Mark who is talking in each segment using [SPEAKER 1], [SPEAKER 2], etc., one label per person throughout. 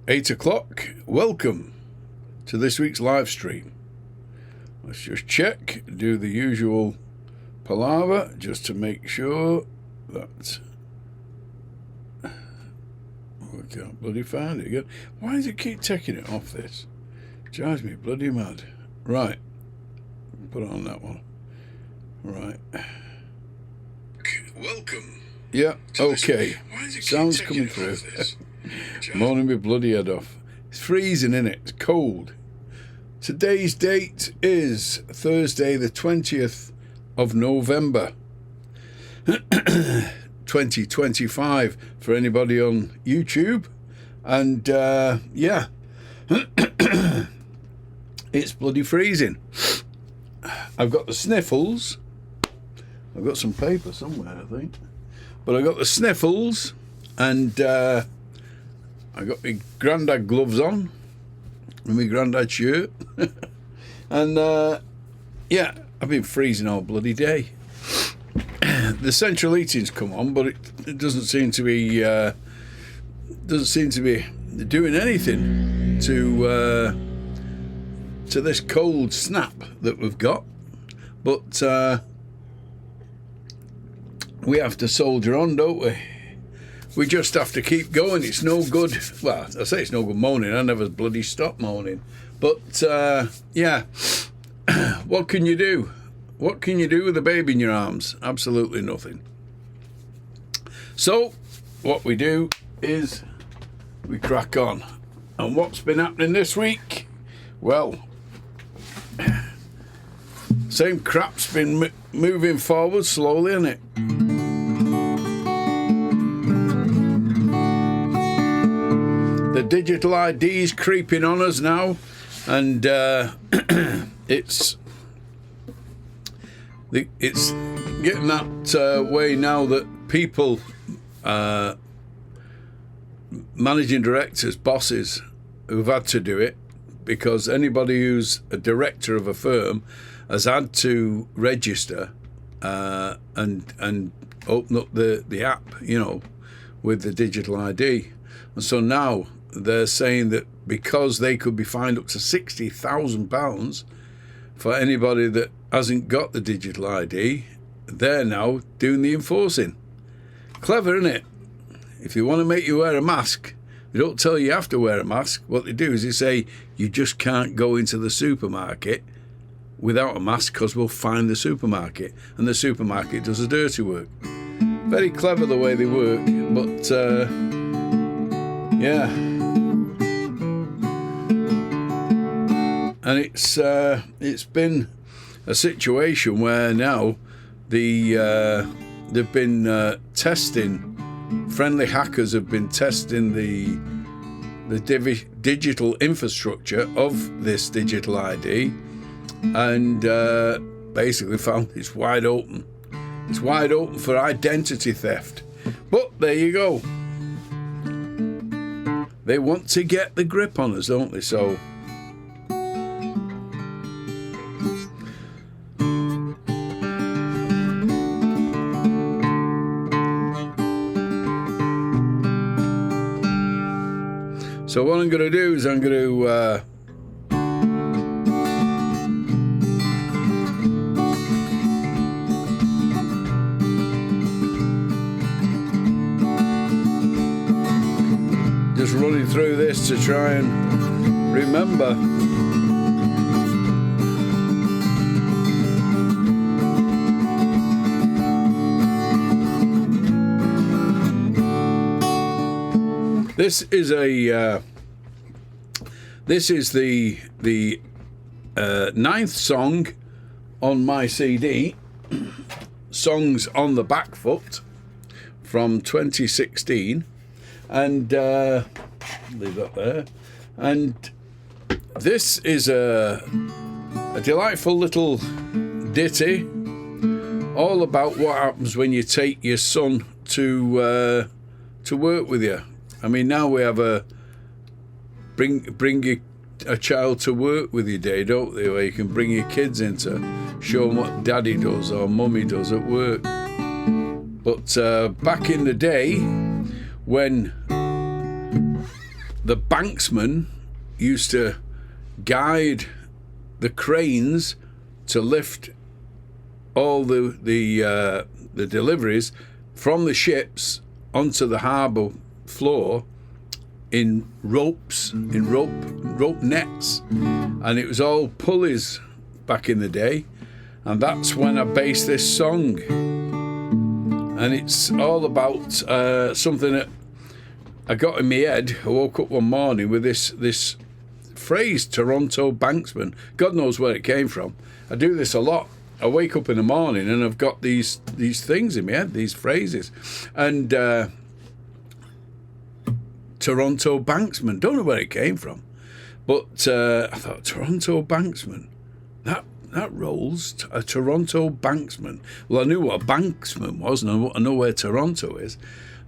[SPEAKER 1] 8 o'clock. Welcome to this week's live stream. Let's just check, do the usual palaver just to make sure that we can't bloody find it again. Why does it keep taking it off this? Drives me bloody mad. Right, put it on that one. Right. Welcome. Yeah, okay. Sounds coming through. Moaning my bloody head off. It's freezing, innit? It's cold. Today's date is Thursday, the 20th of November, 2025, for anybody on YouTube. And, yeah, it's bloody freezing. I've got the sniffles. I've got some paper somewhere, I think. But I got the sniffles, and I got my grandad gloves on, and my grandad shirt, and yeah, I've been freezing all bloody day. The central heating's come on, but it doesn't seem to be doing anything to this cold snap that we've got. But we have to soldier on, don't we? We just have to keep going. It's no good. Well, I say it's no good moaning. I never bloody stop moaning. But, yeah, what can you do? What can you do with a baby in your arms? Absolutely nothing. So, what we do is we crack on. And what's been happening this week? Well, same crap's been moving forward slowly, hasn't it? The digital ID is creeping on us now, and it's getting that way now that people, managing directors, bosses, who've had to do it, because anybody who's a director of a firm has had to register and open up the app, you know, with the digital ID. And so now they're saying that because they could be fined up to £60,000 for anybody that hasn't got the digital ID, they're now doing the enforcing. Clever, isn't it? If you want to make you wear a mask, they don't tell you have to wear a mask. What they do is they say you just can't go into the supermarket without a mask because we'll fine the supermarket. And the supermarket does the dirty work. Very clever the way they work, but yeah. And it's been a situation where now they've been testing, friendly hackers have been testing the digital infrastructure of this digital ID, and basically found it's wide open. It's wide open for identity theft. But there you go. They want to get the grip on us, don't they? So what I'm going to do is I'm going to just running through this to try and remember. This is the ninth song on my CD, Songs on the Back Foot, from 2016, and leave that there. And this is a delightful little ditty, all about what happens when you take your son to work with you. I mean, now we have a bring a child to work with you day, don't they? Where you can bring your kids in to show them what daddy does or mummy does at work. But back in the day, when the banksman used to guide the cranes to lift all the deliveries from the ships onto the harbour floor in rope nets, and it was all pulleys back in the day. And that's when I based this song, and it's all about something that I got in my head. I woke up one morning with this phrase, Toronto banksman. God knows where it came from. I do this a lot. I wake up in the morning and I've got these things in my head, these phrases. And Toronto banksman, don't know where it came from. But I thought, Toronto banksman, that rolls. A Toronto banksman. Well, I knew what a banksman was, and I know where Toronto is.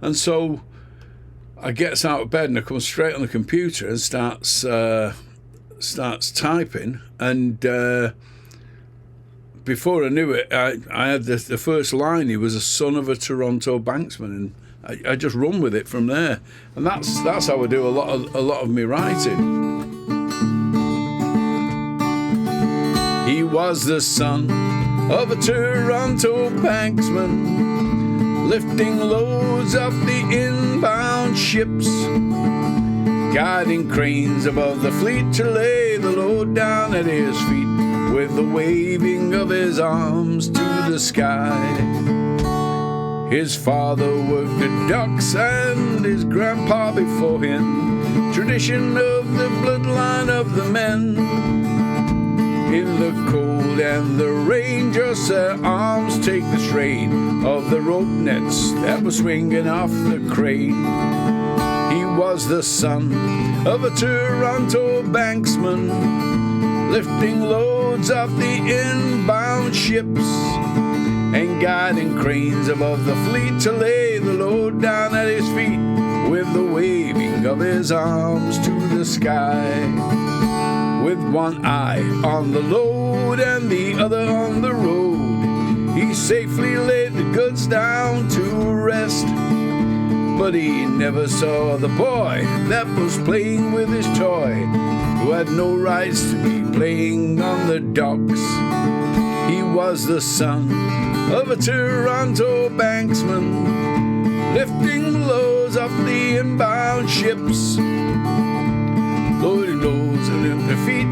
[SPEAKER 1] And so I gets out of bed and I come straight on the computer and starts typing, and before I knew it, I had the first line. He was a son of a Toronto banksman, and I just run with it from there. And that's how I do a lot of my writing. He was the son of a Toronto banksman, lifting loads off the inbound ships, guiding cranes above the fleet to lay the load down at his feet, with the waving of his arms to the sky. His father worked the docks and his grandpa before him, tradition of the bloodline of the men. In the cold and the rain, just their arms take the strain of the rope nets that were swinging off the crane. He was the son of a Toronto banksman, lifting loads off the inbound ships, and guiding cranes above the fleet to lay the load down at his feet, with the waving of his arms to the sky. With one eye on the load and the other on the road, he safely laid the goods down to rest. But he never saw the boy that was playing with his toy, who had no rights to be playing on the docks. He was the son of a Toronto banksman, lifting loads off the inbound ships, loading loads and their feet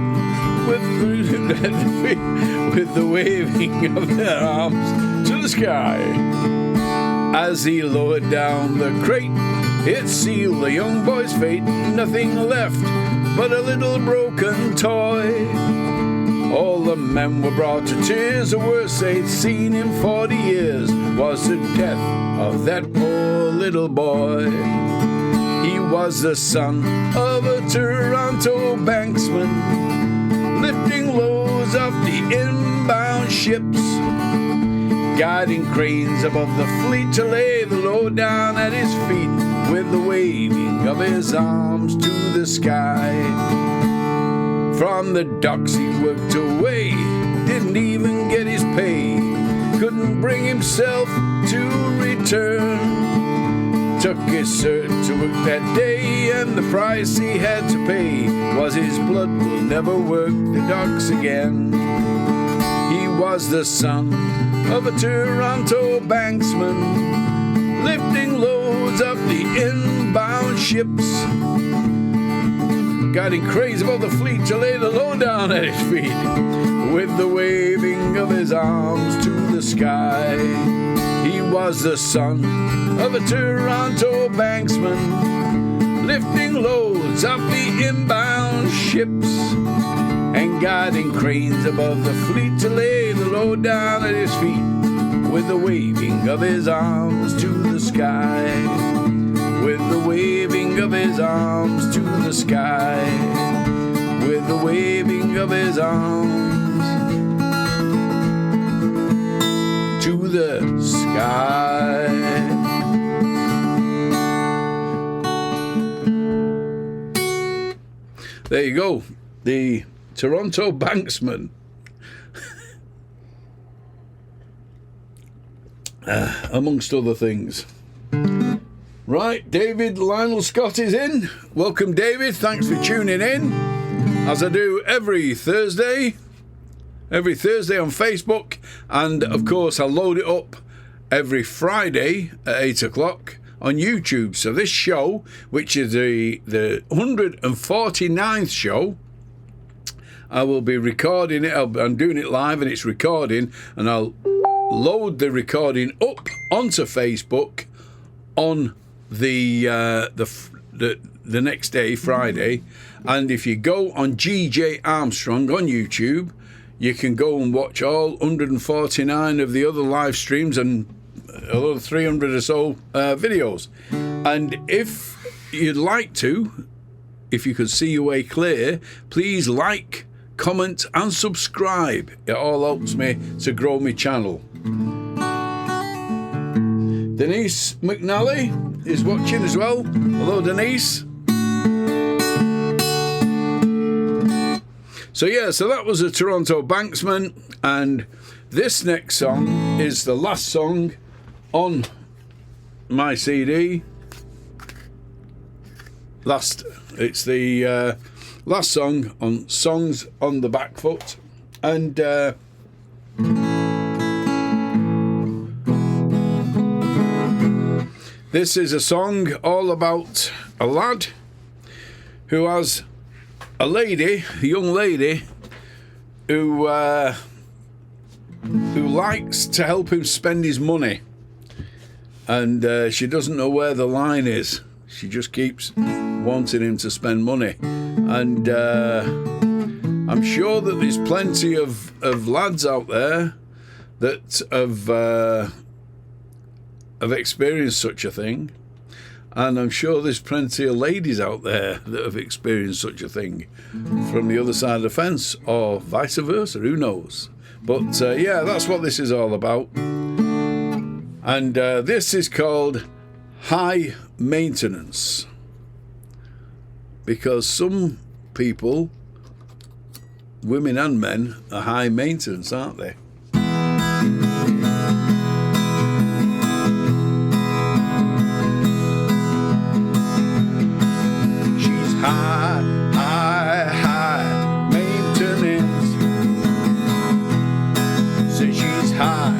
[SPEAKER 1] with the waving of their arms to the sky. As he lowered down the crate, it sealed the young boy's fate. Nothing left but a little broken toy. All the men were brought to tears. The worst they'd seen in 40 years was the death of that poor little boy. He was the son of a Toronto banksman, lifting loads off the inbound ships, guiding cranes above the fleet to lay the load down at his feet, with the waving of his arms to the sky. From the docks he worked away, didn't even get his pay, couldn't bring himself to return. Took his cert to work that day, and the price he had to pay was his blood will never work the docks again. He was the son of a Toronto banksman, lifting loads up the inbound ships, guiding cranes above the fleet to lay the load down at his feet, with the waving of his arms to the sky. He was the son of a Toronto banksman, lifting loads up the inbound ships, and guiding cranes above the fleet to lay the load down at his feet, with the waving of his arms to the sky, with the waving of his arms to the sky, with the waving of his arms to the sky. There you go, the Toronto banksman. Amongst other things. Right. Right, David Lionel Scott is in. Welcome, David. Thanks for tuning in, as I do every Thursday on Facebook, and of course I load it up every Friday at 8 o'clock on YouTube. So this show, which is the 149th show, I will be recording it. I'm doing it live and it's recording, and I'll load the recording up onto Facebook on the next day, Friday. And if you go on GJ Armstrong on YouTube, you can go and watch all 149 of the other live streams and other 300 or so videos. And if you'd like to, if you could see your way clear, please like, comment and subscribe. It all helps me to grow my channel. Denise McNally is watching as well. Hello, Denise. So that was a Toronto Banksman, and this next song is the last song on my CD. It's the last song on Songs on the Back Foot, and this is a song all about a lad who has a young lady, who likes to help him spend his money, and she doesn't know where the line is. She just keeps wanting him to spend money, and I'm sure that there's plenty of lads out there that have experienced such a thing, and I'm sure there's plenty of ladies out there that have experienced such a thing from the other side of the fence, or vice versa, who knows. But that's what this is all about. And this is called High Maintenance, because some people, women and men, are high maintenance, aren't they? High maintenance. Say she's high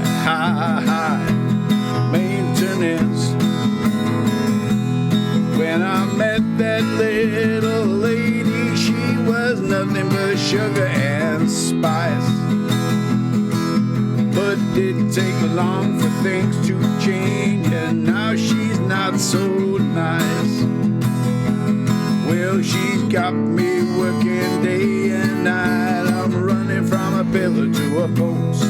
[SPEAKER 1] maintenance. When I met that little lady, she was nothing but sugar and spice. But it didn't take long for things to change, and now she's not so nice. Well, she's got me working day and night. I'm running from a pillar to a post.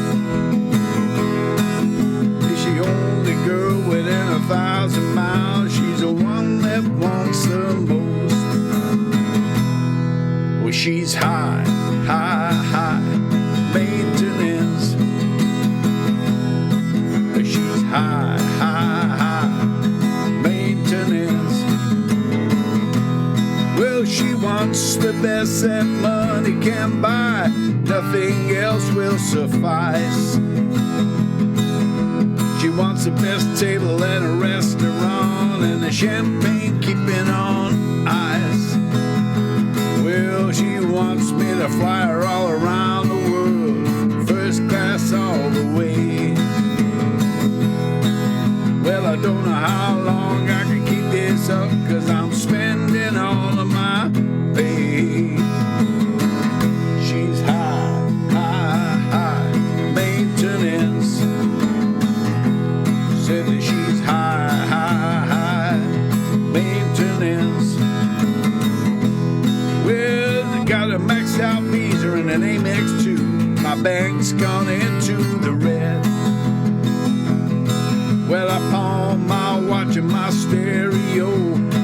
[SPEAKER 1] Is she only girl within 1,000 miles? She's the one that wants the most. Well, she's high maintenance. She's high maintenance. Well, she wants the best that money can buy. Nothing else will suffice. She wants the best table at a restaurant, and the champagne keeping on ice. Well, she wants me to fly her all around the world, first class all the way. Well, I don't know how long I can keep this up, 'cause I'm spending all of my pay. She's high maintenance. Said that she's high maintenance. Well, I got a maxed out Visa and an Amex too. My bank's gone into the red. Well, I pawned my watch and my stereo.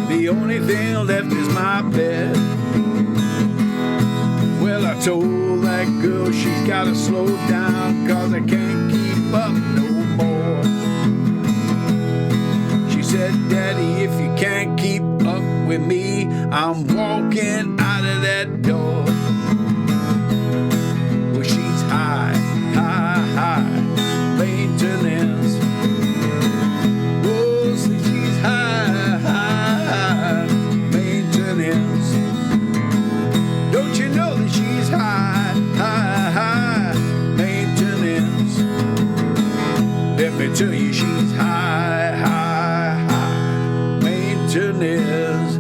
[SPEAKER 1] The only thing left is my bed. Well, I told that girl she's gotta slow down, 'cause I can't keep up no more. She said, Daddy, if you can't keep up with me, I'm walking out of that door. Well, she's high maintenance. Oh, see, she's high Let me tell you, she's high, high, high maintenance.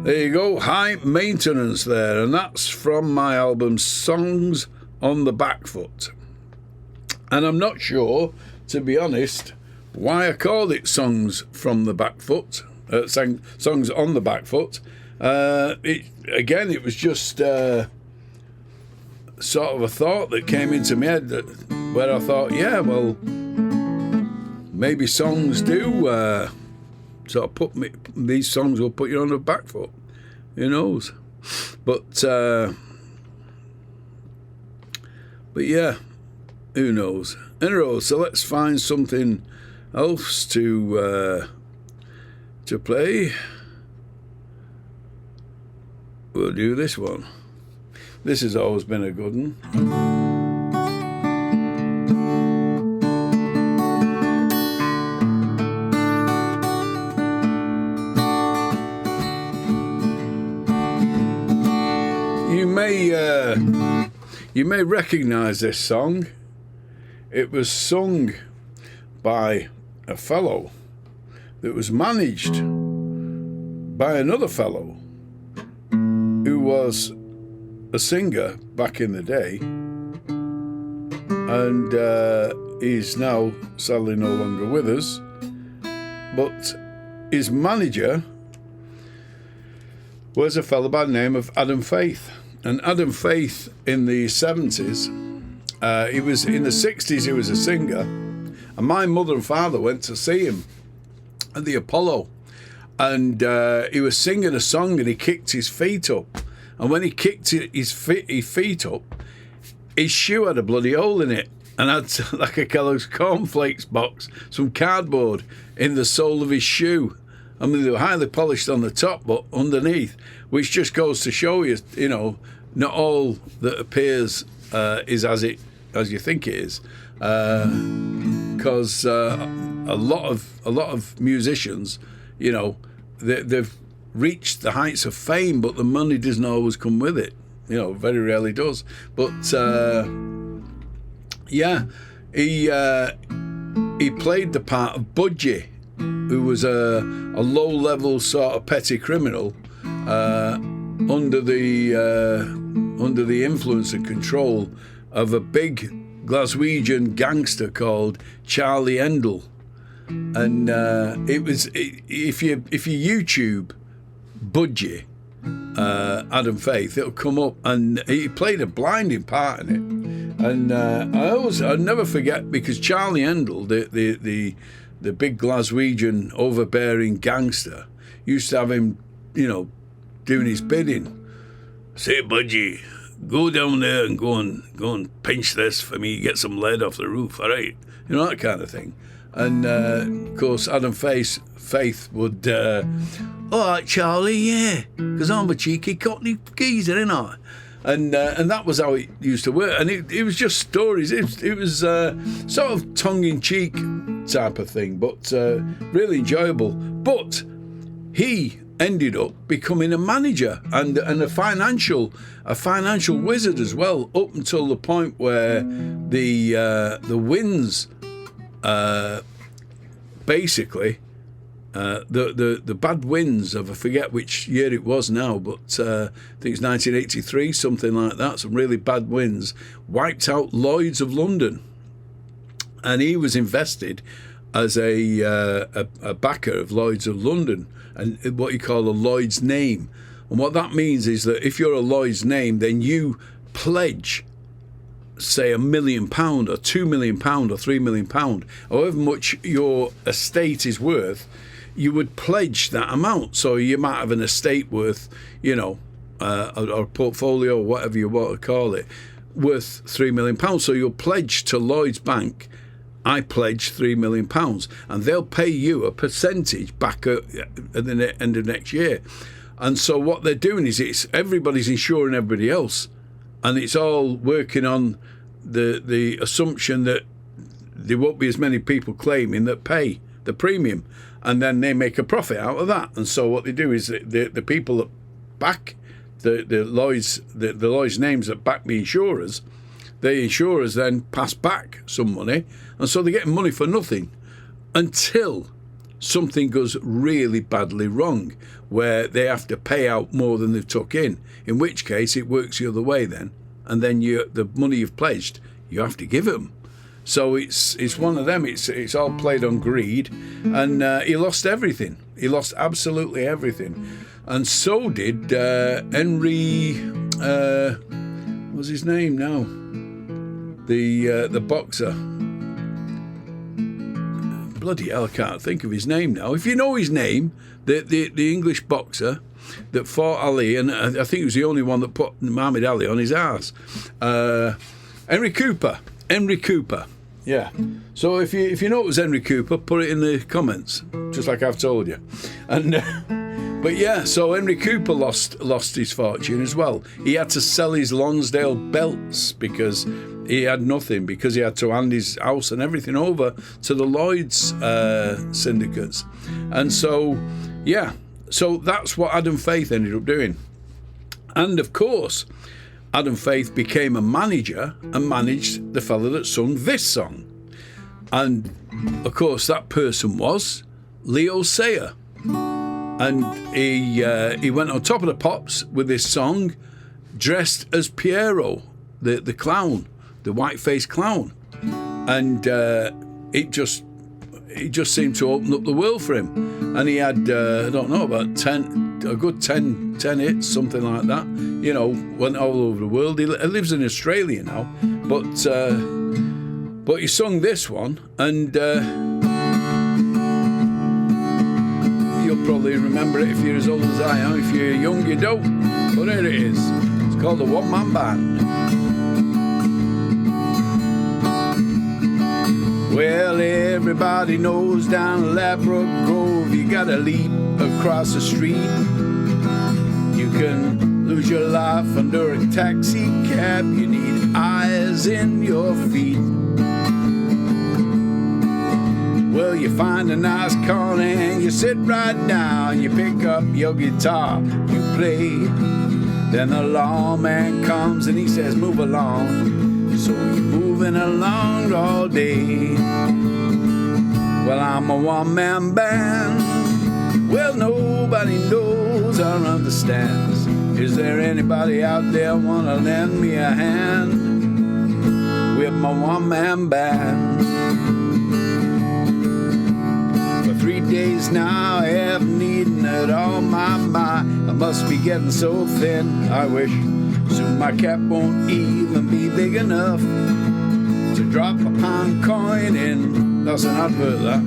[SPEAKER 1] There you go, High Maintenance there, and that's from my album Songs on the Back Foot. And I'm not sure, to be honest, why I called it Songs from the Back Foot, Songs on the Back Foot. It was just sort of a thought that came into my head where I thought, yeah, well, maybe songs do sort of these songs will put you on the back foot. Who knows? But yeah, who knows? Anyway, so let's find something else to play. We'll do this one. This has always been a good one. You may recognise this song. It was sung by a fellow that was managed by another fellow who was a singer back in the day, and he's now sadly no longer with us, but his manager was a fellow by the name of Adam Faith. And Adam Faith in the 70s, he was in the 60s, he was a singer, and my mother and father went to see him at the Apollo, and he was singing a song and he kicked his feet up. And when he kicked his feet up, his shoe had a bloody hole in it and had like a Kellogg's cornflakes box, some cardboard in the sole of his shoe. I mean, they were highly polished on the top, but underneath, which just goes to show you, you know, not all that appears is as you think it is, because a lot of musicians, you know, they've reached the heights of fame, but the money doesn't always come with it. You know, very rarely does. But yeah, he played the part of Budgie, who was a low-level sort of petty criminal under the influence and control of a big Glaswegian gangster called Charlie Endell. And if you YouTube Budgie, Adam Faith, it'll come up, and he played a blinding part in it. And I'll never forget, because Charlie Endell, the big Glaswegian overbearing gangster, used to have him, you know, doing his bidding. Say, Budgie, go down there and go and pinch this for me, get some lead off the roof, all right? You know, that kind of thing. And of course, Adam Faith would, all right, Charlie, yeah, because I'm a cheeky Cockney geezer, ain't I? And that was how it used to work. And it was just stories. It was sort of tongue-in-cheek type of thing, but really enjoyable. But he ended up becoming a manager and a financial wizard as well, up until the point where the winds, basically, the bad winds of, I forget which year it was now, but I think it's 1983, something like that. Some really bad winds wiped out Lloyd's of London, and he was invested as a backer of Lloyd's of London, and what you call a Lloyd's name. And what that means is that if you're a Lloyd's name, then you pledge, say, £1 million or £2 million or £3 million, however much your estate is worth, you would pledge that amount. So you might have an estate worth, you know, or a portfolio, or whatever you want to call it, worth £3 million. So you'll pledge to Lloyd's Bank, I pledge £3 million, and they'll pay you a percentage back at the end of next year. And so what they're doing is everybody's insuring everybody else, and it's all working on the assumption that there won't be as many people claiming that pay the premium, and then they make a profit out of that. And so what they do is the people that back the Lloyd's names that back the insurers, the insurers then pass back some money, and so they're getting money for nothing until something goes really badly wrong, where they have to pay out more than they've took in which case it works the other way then, and then the money you've pledged, you have to give them. So it's one of them. It's all played on greed, and he lost everything. He lost absolutely everything, and so did Henry. What's his name now? The boxer. Bloody hell, I can't think of his name now. If you know his name, the English boxer that fought Ali, and I think he was the only one that put Muhammad Ali on his ass. Henry Cooper. Yeah. So if you know it was Henry Cooper, put it in the comments, just like I've told you. And but yeah, so Henry Cooper lost his fortune as well. He had to sell his Lonsdale belts because he had nothing, because he had to hand his house and everything over to the Lloyd's syndicates. And so, yeah, so that's what Adam Faith ended up doing. And of course, Adam Faith became a manager and managed the fella that sung this song. And of course, that person was Leo Sayer. And he went on Top of the Pops with this song, dressed as Piero, the clown, the white-faced clown. And it just seemed to open up the world for him. And he had, I don't know, about 10 hits, something like that. You know, went all over the world. He lives in Australia now. But he sung this one, and you'll probably remember it if you're as old as I am. If you're young, you don't. But here it is. It's called the One Man Band. Well, everybody knows down Ladbroke Grove, you gotta leap across the street. You can lose your life under a taxi cab. You need eyes in your feet. Well, you find a nice corner and you sit right down. You pick up your guitar, you play. Then the lawman comes and he says, move along. So you're moving along all day. Well, I'm a one-man band. Well, nobody knows or understands. Is there anybody out there wanna lend me a hand with my one-man band? For 3 days now I haven't eaten at all. My, I must be getting so thin. I wish soon my cap won't even be big enough to drop a pound coin in. That's an advert, that.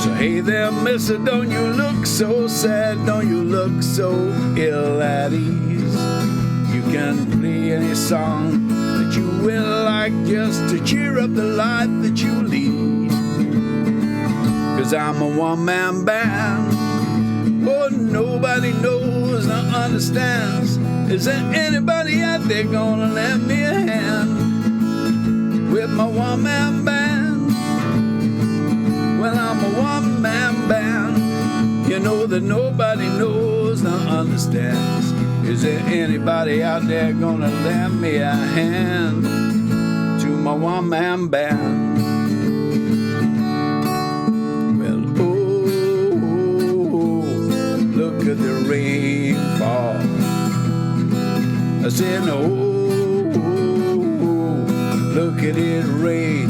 [SPEAKER 1] So hey there, mister, don't you look so sad, don't you look so ill at ease. You can play any song that you will like just to cheer up the life that you lead. 'Cause I'm a one-man band. Oh, nobody knows nor understands. Is there anybody out there gonna lend me a hand with my one-man band? Well, I'm a one-man band. You know that nobody knows nor understands. Is there anybody out there gonna lend me a hand to my one-man band? Look at the rain fall. I said, no, look at it rain.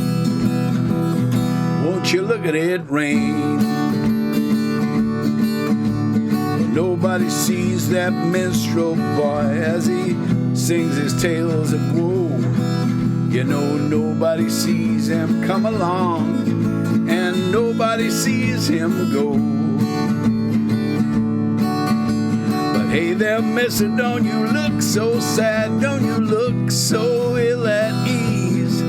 [SPEAKER 1] Won't you look at it rain? Nobody sees that minstrel boy as he sings his tales of woe. You know, nobody sees him come along, and nobody sees him go. Hey there, mister, don't you look so sad, don't you look so ill at ease.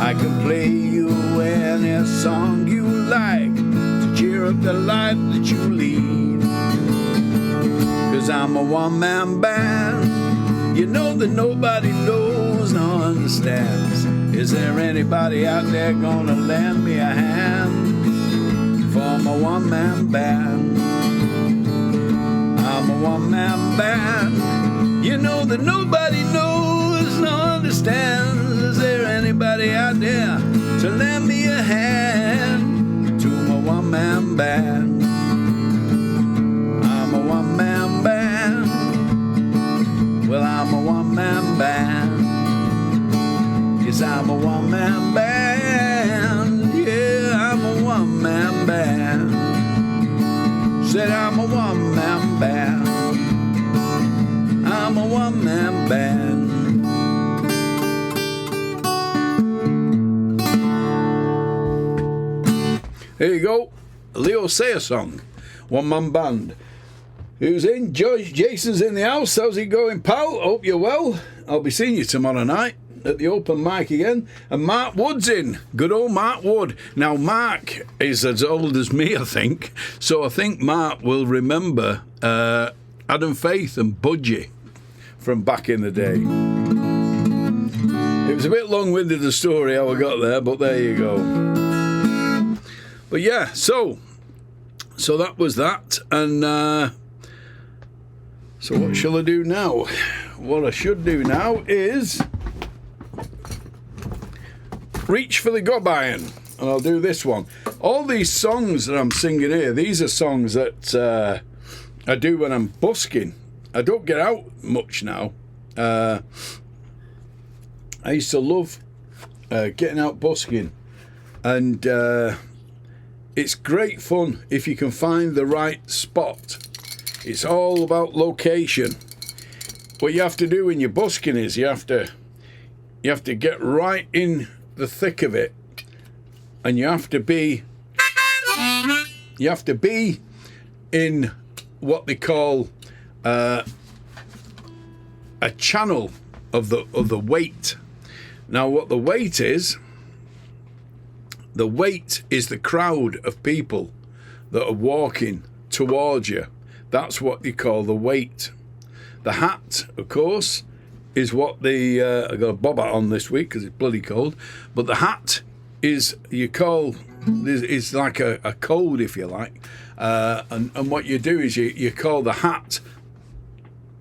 [SPEAKER 1] I can play you any song you like to cheer up the life that you lead. 'Cause I'm a one-man band. You know that nobody knows nor understands. Is there anybody out there gonna lend me a hand for my one-man band? I'm a one-man band. You know that nobody knows nor understands. Is there anybody out there to lend me a hand to my one-man band? I'm a one-man band. Well, I'm a one-man band. Yes, I'm a one-man band. Yeah, I'm a one-man band. Said I'm a one-man band. I'm a one-man band. Here you go, Leo Sayer song, one-man band. Who's in? Jason's in the house. How's it going, pal? Hope you're well. I'll be seeing you tomorrow night at the open mic again. And Mark Wood's in. Good old Mark Wood. Now, Mark is as old as me, I think. So I think Mark will remember Adam Faith and Budgie from back in the day. It was a bit long-winded, the story, how I got there, but there you go. But yeah, so that was that. And so what shall I do now? What I should do now is reach for the gob iron, and I'll do this one. All these songs that I'm singing here, these are songs that I do when I'm busking. I don't get out much now. I used to love getting out busking, and it's great fun if you can find the right spot. It's all about location. What you have to do when you're busking is you have to get right in the thick of it, and you have to be in what they call a channel of the weight. Now, what the weight is the crowd of people that are walking towards you. That's what they call the weight. The hat, of course, is what I got a bob hat on this week because it's bloody cold. But the hat is like a code, if you like. And what you do is you call the hat.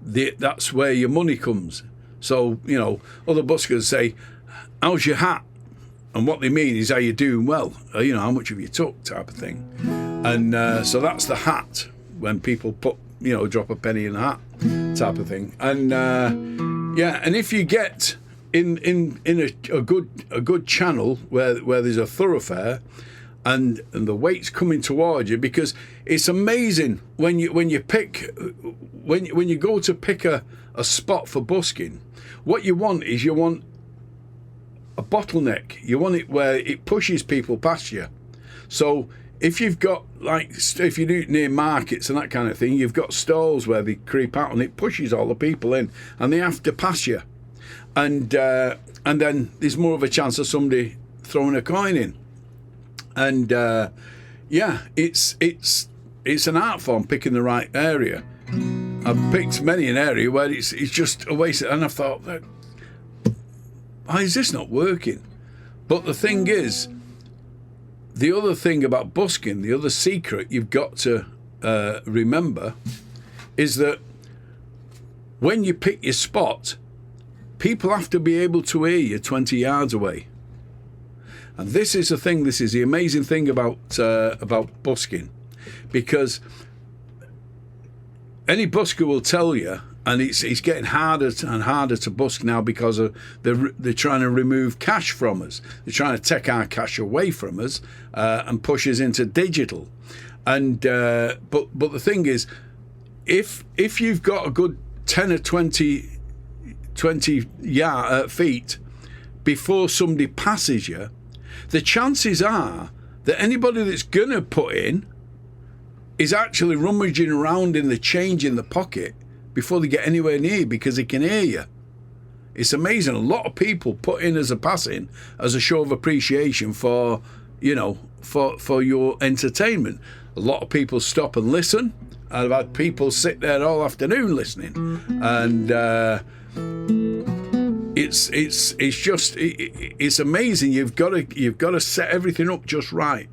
[SPEAKER 1] That's where your money comes. So, you know, other buskers say, "How's your hat?" And what they mean is, "Are you doing well? You know, how much have you took?" type of thing. And so that's the hat, when people drop a penny in the hat type of thing. And and if you get in a good channel where there's a thoroughfare and the weight's coming towards you, because it's amazing when you go to pick a spot for busking. What you want is a bottleneck. You want it where it pushes people past you. So if you've got, if you do near markets and that kind of thing, you've got stalls where they creep out and it pushes all the people in and they have to pass you. And then there's more of a chance of somebody throwing a coin in. And it's an art form, picking the right area. I've picked many an area where it's just a waste, and I thought, why is this not working? But the thing is, the other thing about busking, the other secret you've got to remember, is that when you pick your spot, people have to be able to hear you 20 yards away. And this is the amazing thing about busking, because any busker will tell you, and it's getting harder and harder to busk now because they're trying to remove cash from us. They're trying to take our cash away from us and push us into digital. And but the thing is, if you've got a good 10 or 20 feet before somebody passes you, the chances are that anybody that's gonna put in is actually rummaging around in the change in the pocket before they get anywhere near, because they can hear you. It's amazing. A lot of people put in as a passing as a show of appreciation for your entertainment. A lot of people stop and listen. I've had people sit there all afternoon listening, and it's amazing. You've got to set everything up just right.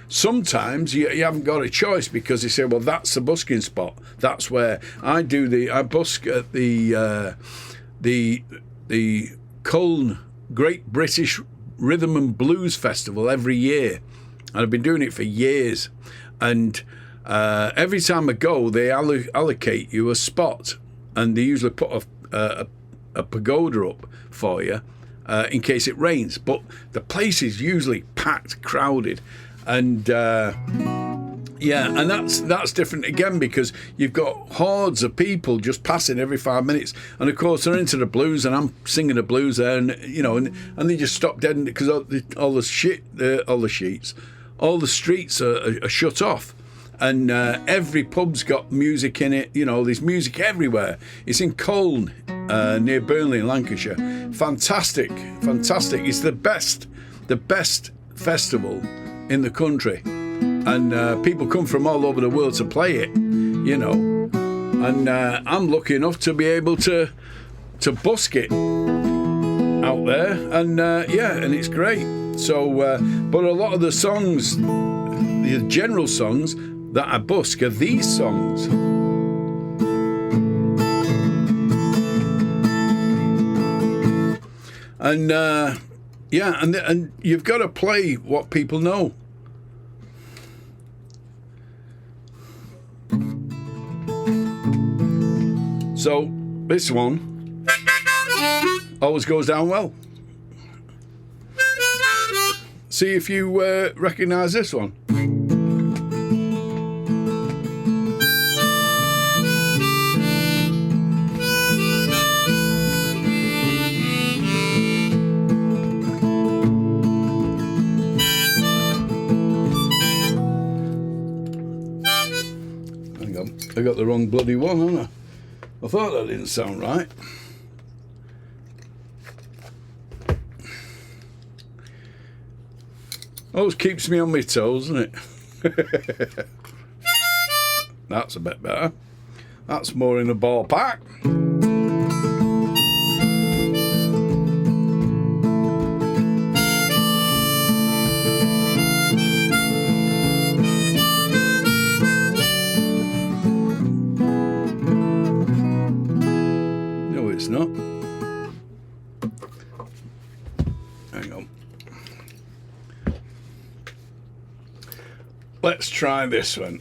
[SPEAKER 1] Sometimes you haven't got a choice, because they say, well, that's the busking spot. That's where I busk at the Cologne Great British Rhythm and Blues Festival every year, and I've been doing it for years. And every time I go, they allocate you a spot, and they usually put a pagoda up for you in case it rains. But the place is usually packed, crowded, and yeah, and that's different again, because you've got hordes of people just passing every 5 minutes, and of course they're into the blues, and I'm singing the blues there, and and they just stop dead because all the streets are shut off, and every pub's got music in it. There's music everywhere. It's in Cologne, near Burnley in Lancashire. Fantastic. It's the best festival in the country. And people come from all over the world to play it, and I'm lucky enough to be able to busk it out there, and and it's great. So, but a lot of the songs, the general songs that I busk are these songs. And and you've got to play what people know. So this one always goes down well. See if you recognise this one. Hang on, I got the wrong bloody one, haven't I? I thought that didn't sound right. Always keeps me on my toes, doesn't it? That's a bit better. That's more in the ballpark. It's not. Hang on. Let's try this one.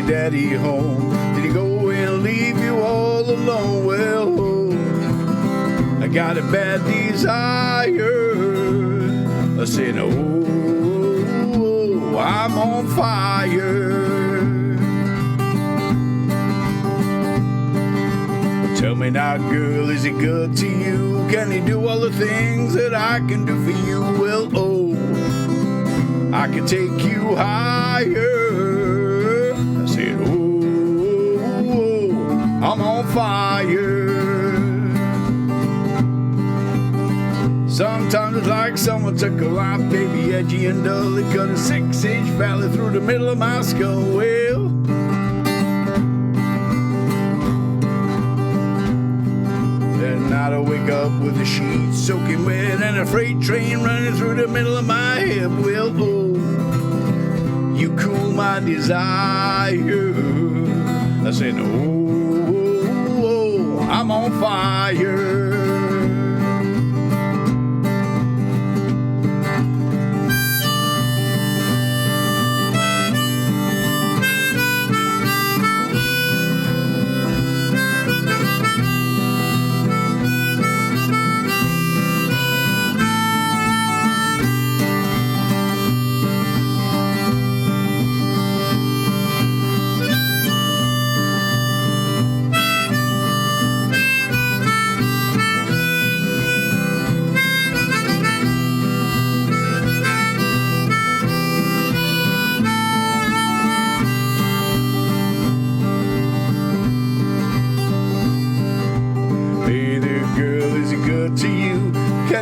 [SPEAKER 1] Daddy home? Did he go and leave you all alone? Well, I got a bad desire. I said, oh, I'm on fire. Tell me now, girl, is he good to you? Can he do all the things that I can do for you? Well, oh, I can take you higher. I'm on fire. Sometimes it's like someone took a life, baby, edgy and dull. They cut a 6-inch valley through the middle of my skull. Well, that night I wake up with the sheets soaking wet and a freight train running through the middle of my head. Well, oh, you cool my desire. I said, oh, I'm on fire.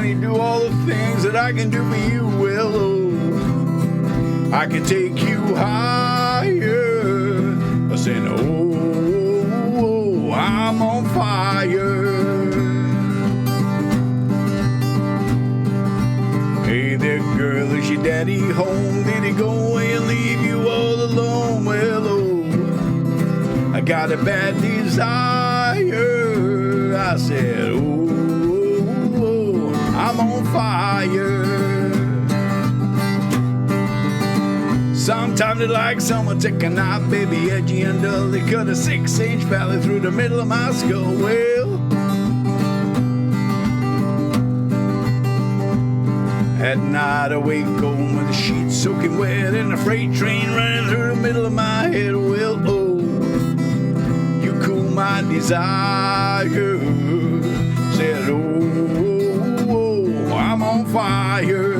[SPEAKER 1] money, do all the things that I can do for you. Well, oh, I can take you higher. I said, oh, I'm on fire. Hey there, girl, is your daddy home? Did he go away and leave you all alone? Well, oh, I got a bad desire. I said, oh, I'm on fire. Sometimes it's like someone took a knife, baby, edgy and dull. They cut a 6-inch valley through the middle of my skull. Well, at night I wake home with the sheets soaking wet and a freight train running through the middle of my head. Well, oh, you cool my desire. Said, oh, I'm on fire.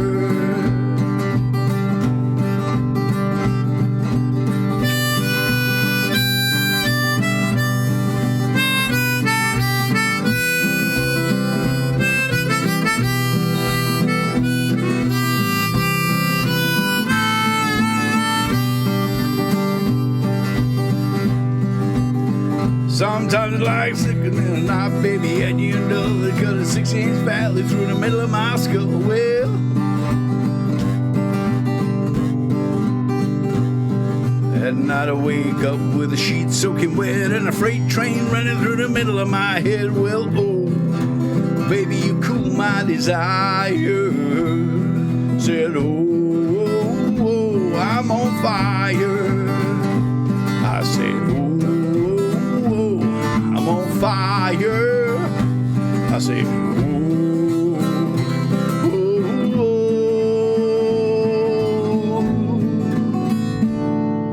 [SPEAKER 1] Sometimes it's like sicker than a knife, baby, and you know they cut a 6-inch valley through the middle of my skull. Well, at night I wake up with the sheets soaking wet and a freight train running through the middle of my head. Well, oh, baby, you cool my desire. Said, oh, I'm on fire. I said, oh, on fire. I say, ooh, ooh, ooh,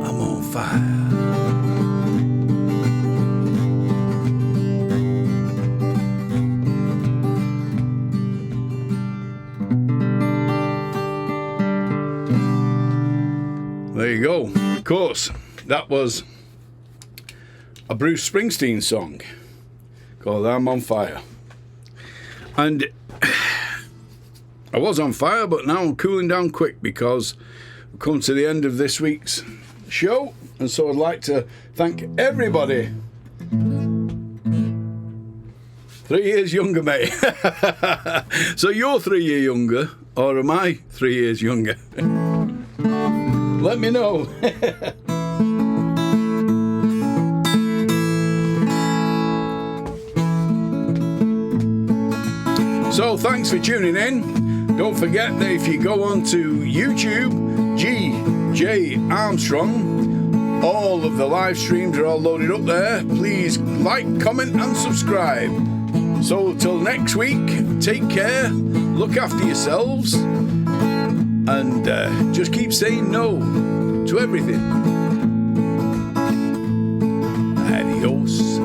[SPEAKER 1] I'm on fire. There you go. Of course, that was a Bruce Springsteen song called I'm on Fire. And I was on fire, but now I'm cooling down quick because we've come to the end of this week's show. And so I'd like to thank everybody. 3 years younger, mate. So you're 3 years younger, or am I 3 years younger? Let me know. So thanks for tuning in. Don't forget that if you go on to YouTube, GJ Armstrong, all of the live streams are all loaded up there. Please like, comment and subscribe. So till next week, take care, look after yourselves, and just keep saying no to everything. Adios.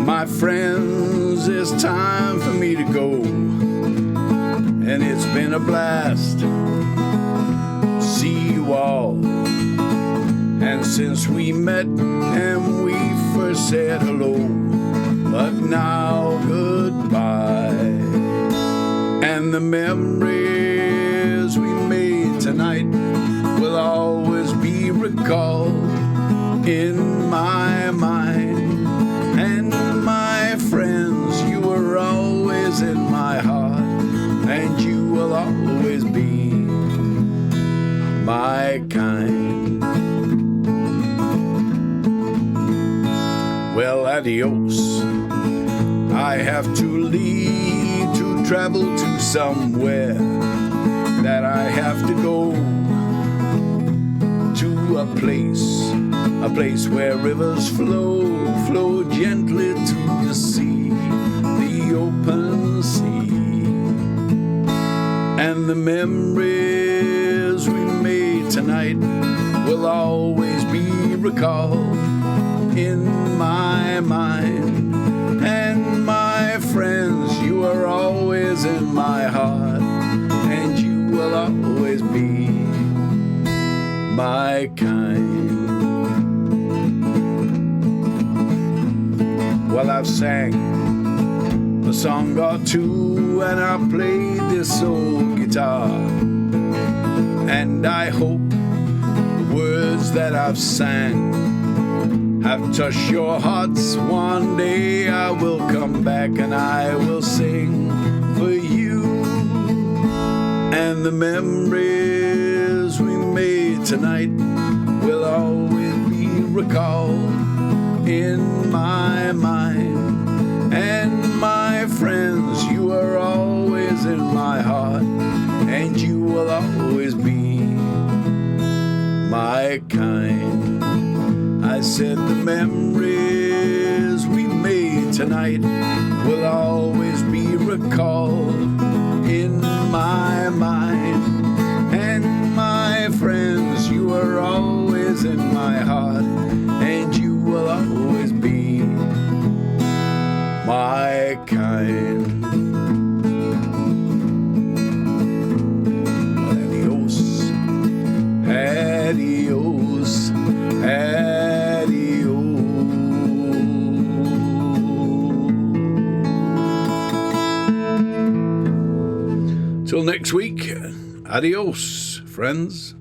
[SPEAKER 1] My friends, it's time for me to go, and it's been a blast to see you all. And since we met and we first said hello, but now goodbye. And the memories we made tonight will always be recalled in my mind. And my friends, you were always in my heart, and you will always be my kind. Well, adios. I have to leave to travel to somewhere that I have to go to a place where rivers flow gently to the sea, the open sea. And the memories we made tonight will always be recalled in my mind. And my friends, you are always in my heart, and you will always be my kind. Well, I've sang a song or two, and I played this old guitar. And I hope the words that I've sang have touched your hearts. One day I will come back and I will sing for you. And the memories we made tonight will always be recalled in my mind. And my friends, you are always in my heart, and you will always be my kind. I said the memories we made tonight will always be recalled in my mind. And my friends, you are always in my heart, and you will always be my kind. Adios, adios. Till next week, adios, friends.